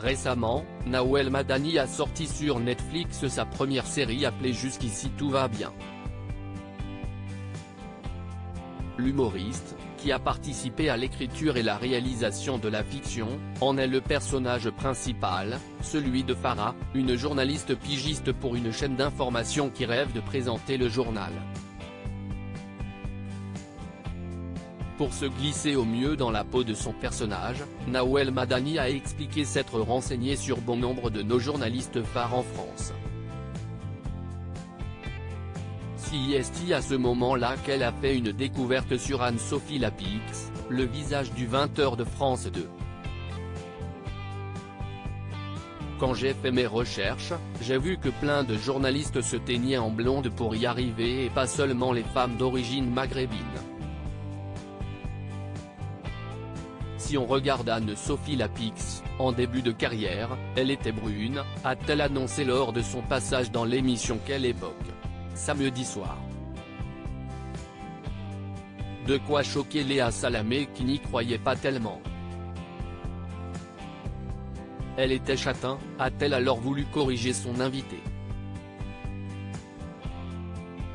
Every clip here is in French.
Récemment, Nawel Madani a sorti sur Netflix sa première série appelée Jusqu'ici tout va bien. L'humoriste, qui a participé à l'écriture et la réalisation de la fiction, en est le personnage principal, celui de Farah, une journaliste pigiste pour une chaîne d'information qui rêve de présenter le journal. Pour se glisser au mieux dans la peau de son personnage, Nawel Madani a expliqué s'être renseigné sur bon nombre de nos journalistes phares en France. C'est à ce moment-là qu'elle a fait une découverte sur Anne-Sophie Lapix, le visage du 20h de France 2. Quand j'ai fait mes recherches, j'ai vu que plein de journalistes se teignaient en blonde pour y arriver et pas seulement les femmes d'origine maghrébine. Si on regarde Anne-Sophie Lapix, en début de carrière, elle était brune, a-t-elle annoncé lors de son passage dans l'émission Quelle époque ? Samedi soir. De quoi choquer Léa Salamé qui n'y croyait pas tellement. Elle était châtain, a-t-elle alors voulu corriger son invité?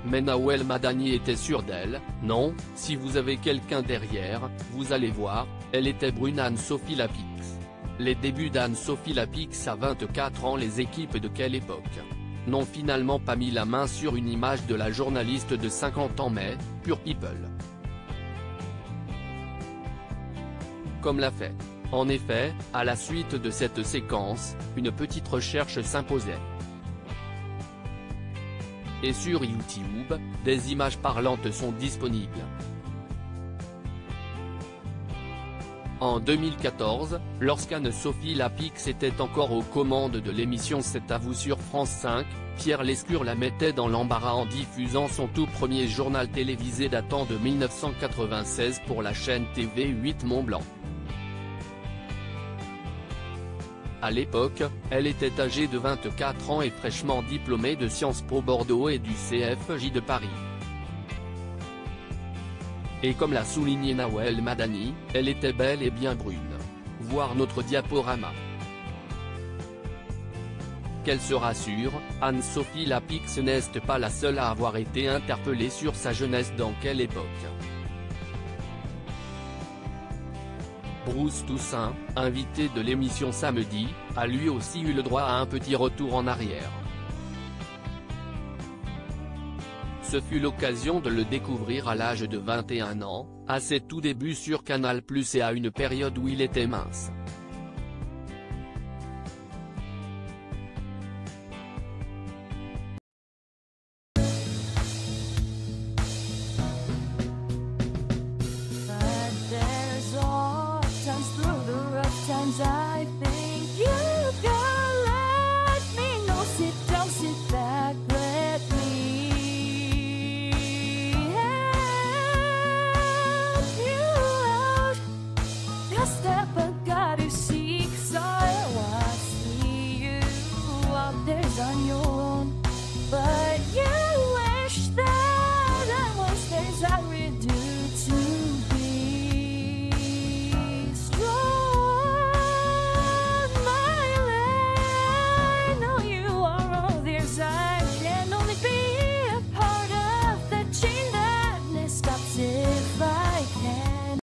Mais Nawel Madani était sûre d'elle, non, si vous avez quelqu'un derrière, vous allez voir, elle était brune Anne-Sophie Lapix. Les débuts d'Anne-Sophie Lapix à 24 ans. Les équipes de Quelle époque n'ont finalement pas mis la main sur une image de la journaliste de 50 ans mais, Pure People, comme l'a fait. En effet, à la suite de cette séquence, une petite recherche s'imposait. Et sur YouTube, des images parlantes sont disponibles. En 2014, lorsqu'Anne-Sophie Lapix était encore aux commandes de l'émission C'est à vous sur France 5, Pierre Lescure la mettait dans l'embarras en diffusant son tout premier journal télévisé datant de 1996 pour la chaîne TV8 Mont-Blanc. À l'époque, elle était âgée de 24 ans et fraîchement diplômée de Sciences Po Bordeaux et du CFJ de Paris. Et comme l'a souligné Nawel Madani, elle était bel et bien brune. Voir notre diaporama. Qu'elle se rassure, Anne-Sophie Lapix n'est pas la seule à avoir été interpellée sur sa jeunesse dans Quelle époque. Bruce Toussaint, invité de l'émission samedi, a lui aussi eu le droit à un petit retour en arrière. Ce fut l'occasion de le découvrir à l'âge de 21 ans, à ses tout débuts sur Canal+ et à une période où il était mince.